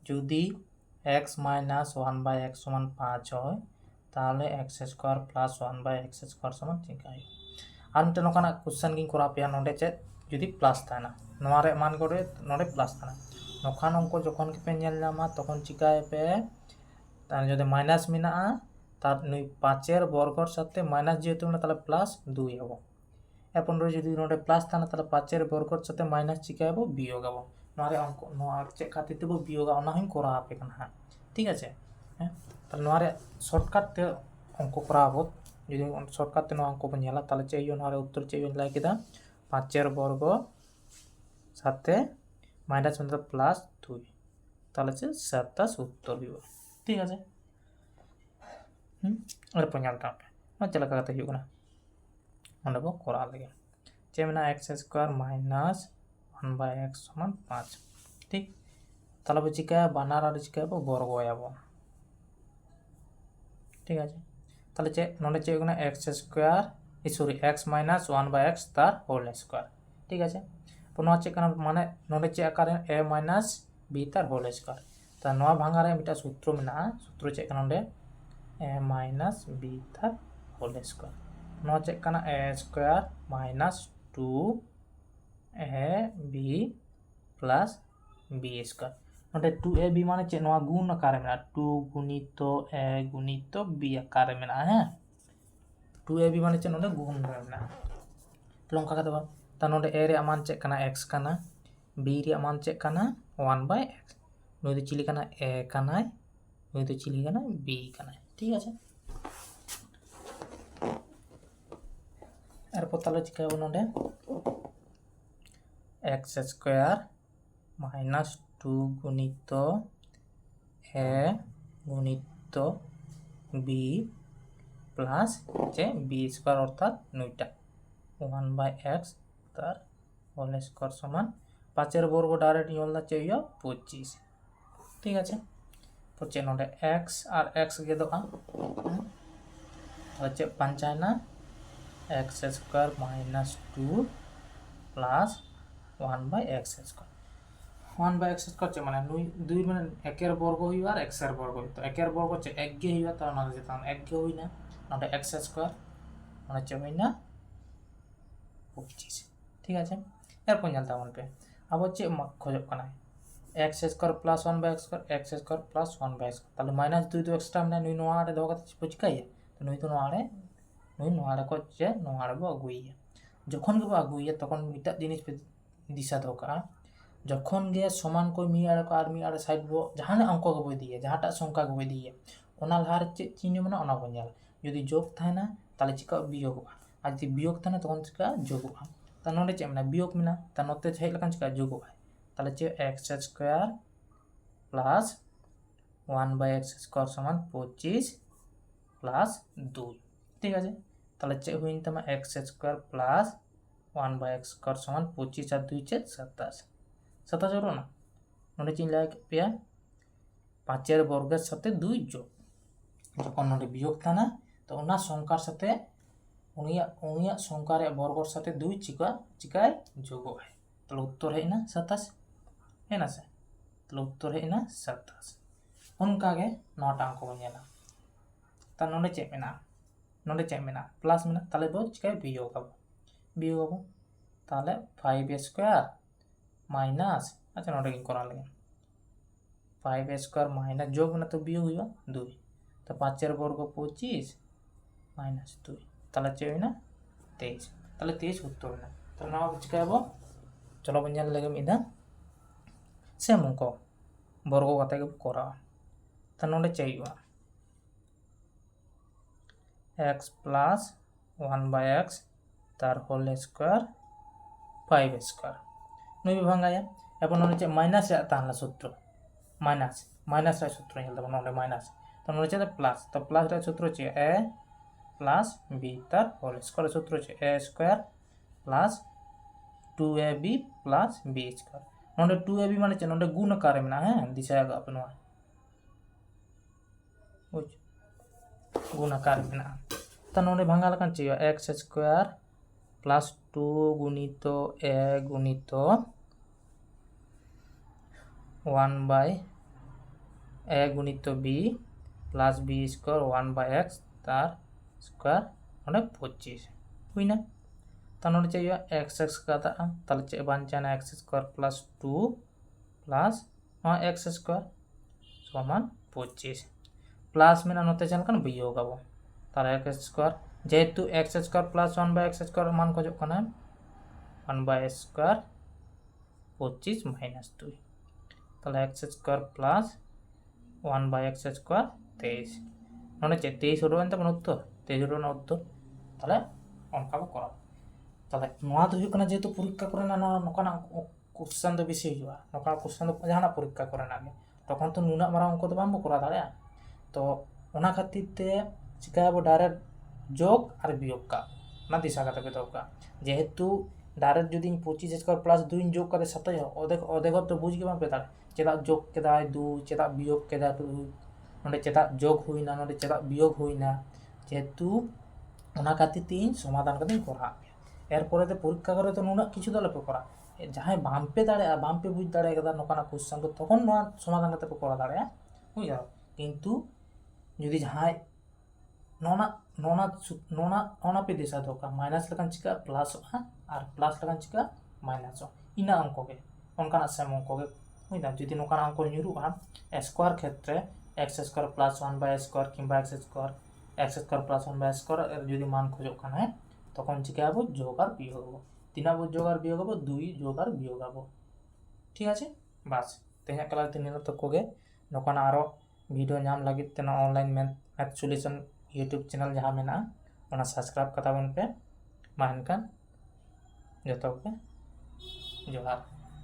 যদি x minus 1/x সমান 5 হয় তাহলে x square plus 1/x square সমান চিকা হয় আর মিটে নকানা क्वेश्चन गिन करा पे नोडे चे যদি প্লাস থানা নোয়ারে মান করে নোডে প্লাস থানা নখান অঙ্ক যখন কে পে নেল নামা তখন চিকায় পে তার যদি মাইনাস মিনা তার 5 এর বর্গর সাথে মাইনাস যেহেতু না তাহলে প্লাস 2 হবে এখন যদি নোডে প্লাস থানা তাহলে 5 এর বর্গর সাথে মাইনাস চিকায় হবে বিয়োগ হবে নোয়ারে অঙ্ক নোয়া চে খাতে দেব বিয়োগ অনা হই করা আপে কানা হ্যাঁ ঠিক আছে হ্যাঁ তাহলে নোয়ারে শর্টকাট তে অঙ্ক করা হবে যদি শর্টকাট তে নো অঙ্ক বন নেলা তাহলে চাইও নোয়ারে উত্তর চাইও লাই কেদা 5 এর বর্গ সাথে মাইনাস মানে প্লাস 2 তাহলে যে 27 উত্তর হইব ঠিক আছে আর পঞ্জালটা মানে চলা কাতে হইব না মানে বো করা লাগে যেমন x স্কয়ার মাইনাস 1/x সমান 5 ঠিক তাহলে বুঝিকা বানার আর চিকা বর্গ আইবো ঠিক আছে তাহলে যে নলে যে এখানে x square sorry x minus 1/x তার হোল স্কয়ার ঠিক আছে পুনः হচ্ছে কারণ মানে নলে যে আকারে a মাইনাস b তার হোল স্কয়ার তা নয়া ভাঙারে মিটা সূত্র মেনা সূত্র যে কারণে a মাইনাস b তার হোল স্কয়ার নয়া যে কানা a square minus 2ab plus b square নটে 2ab মানে যে নয়া গুণ আকারে মেনা 2 গুণিত a গুণিত b আকারে মেনা হ্যাঁ 2ab মানে যে নটে গুণ মেনা লঙ্কা কাতে বা তা নটে a রে মান চেক কানা x কানা b রে মান চেক কানা 1/x নই তো চিলি কানা a কানায় নই তো চিলি কানা b কানায় ঠিক আছে এরপর তাহলে চিকাবো নটে x স্কয়ার মাইনাস 2 গুণিত a গুণিত b প্লাস যে b স্কয়ার অর্থাৎ 9টা 1/x তার হোল স্কয়ার সমান 5 এর বর্গ ডাইরেক্ট ইনলা চাইও 25 ঠিক আছে পড়ছে নটে x আর x কে দাও হচ্ছে 5 না x square minus 2 plus 1/x square 1/x square যে মানে 2 মানে 1 এর বর্গ হইবা আর x এর বর্গ তো 1 এর বর্গ হচ্ছে 1 গে হইবা তার মানে যেতাম 1 গে হই না নটে x স্কয়ার মানে হচ্ছে হই না 25 ঠিক আছে এরপর জানতে হবে আবার হচ্ছে খোঁজব কানা x square plus 1/x square x square plus 1/x তাহলে মাইনাস 2 তো এক্সট্রা মানে নুই নোয়ারে দাও কথা পুচকাই তো নুই তো নোয়ারে কো যে নোয়ারে বো আগুইয়া যখন গে আগুইয়া তখন মিটা জিনিস पे दिशा দরকার যখন গে সমান কই মি আর আর মি আর সাইড বো জাহানে অঙ্ক গে বই দিয়ে যাহাটা সংখ্যা গে বই দিয়ে ওনা লাহার চিহ্ন মানে ওনা বঞ্জাল যদি যোগ থাকে না তাহলে চিকা বিয়োগ আর যদি বিয়োগ থাকে না তখন চিকা যোগ তা নটে चे মানে বিয়োগ মিনা তা নতে চাই লাগান চিকা যোগ তাহলে যে x square plus 1/x square সমান 25 প্লাস 2 ঠিক আছে তাহলে যে হইন তোমা x square plus 1/x square সমান 25 আর 2 ছে 27 27 হলো না নটে চিন লাগে পেয়া 5 এর বর্গের সাথে 2 যোগ যখন নটে বিয়োগ থানা তো ওনা সংখ্যার সাথে উনিয়া সংখ্যার বর্গের সাথে 2 চিকায় যোগ হয় তাহলে উত্তর है ना 27 है ना से তাহলে উত্তর है ना 27 उनकागे नौटा अंक बनेला ता नोडे चे मेना प्लस मेना ताले बो चिकाय বিয়োগ তাহলে 5 স্কয়ার মাইনাস আচ্ছা নটা কি করা লাগে 5 স্কয়ার মাইনাস যোগ না তো বিয়োগ হইবা 2 তো 5 এর বর্গ 25 মাইনাস 2 তাহলে চেই না 23 তাহলে 23 উত্তর না তো নাও চিকাবো চলো বঞ্জাল লাগে মিদা সেম অঙ্ক বর্গ কতে করা তা নটা চাইবা x প্লাস 1/x তার হোল স্কয়ার 5 স্কয়ার নই ভাঙায়া এখন হচ্ছে মাইনাস তাহলে সূত্র মাইনাস এর সূত্র হেলতে নলে মাইনাস তো হচ্ছে প্লাস তো প্লাস এর সূত্র হচ্ছে a প্লাস b তার হোল স্কয়ার সূত্র হচ্ছে a square plus 2ab plus b square নলে 2ab মানে হচ্ছে নলে গুণ আকারে না হ্যাঁ দিশা আপন বুঝ গুণ আকারে না তা নলে ভাঙা লাগান চাই x স্কয়ার প্লাস 2 গুণিত a গুণিত 1/x a गुणित b plus b square 1/x तार स्क्वायर नोडे 25 हुईना तो नोडे चे एक्स एक्स काटा ताले चे बांचाना x square plus 2 plus x square समान 25 प्लस में नोते चलकन वियोग आबो तार एक्स स्क्वायर जेहेतु x square plus 1/x square मान खोजो कना 1/x स्क्वायर 25 माइनस 2 ताले x square plus 1/x square 23 नोडे चे 23 उडोन तबन उत्तर 23 उडोन उत्तर ताले অনকা বো করা তাহলে নোয়া তো হুইক না যেহেতু পরীক্ষা করে না নকানা কোশ্চেন তো বেশি হইবা নকানা কোশ্চেন তো জানা পরীক্ষা করে না তখন তো নুনা মারা অঙ্ক তো বামবো করা দাঁড়া তো ওনা খাতির তে চিকাবো ডাইরেক্ট যোগ আর বিয়োগ का না দিশা কাতে পেতো का যেহেতু ডাইরেক্ট যদি 25 স্কয়ার প্লাস 2 যোগ করে 27 অদেখ তো বুঝ গে বাম পেতা চেদা যোগ কেদা 2 চেদা বিয়োগ কেদা 2 নডে চেদা যোগ হই না নডে চেদা বিয়োগ হই না যেহেতু ওনা খাতির তিন সমাধান কাতে করা এরপরে তো পরীক্ষা করে তো নুনা কিছু দলে করা যাহাই বামপে দাঁড়ে বামপে বুঝ দাঁড়ে কেদা নকানা কোশ্চেন তো তখন নোয়া সমাধান কাতে করা দাঁড়ে বুঝ যাও কিন্তু যদি যাহাই नोना नोना नोना नोना पे दिशा धोका माइनस लगा चिका प्लस और प्लस लगा चिका माइनस इना अंक के उनका सेम अंक के बुझा जुदी नोका अंक न्यूरुआ स्क्वायर क्षेत्र एक्स स्क्वायर प्लस 1/स्क्वायर किंबा एक्स स्क्वायर प्लस 1/स्क्वायर जुदी मान खोजो खाना तखन चिका हबो जोग और वियोग हबो तीना बो जोग और वियोग हबो 2 जोग और वियोग हबो ठीक আছে বাস তেহা ক্লাস দিন তো কোগে নকানা আরো ভিডিও নাম লাগি তেনা online math solution YouTube channel जहाँ में सब्सक्राइब कता बन पे मा इनका जो पे जोहार।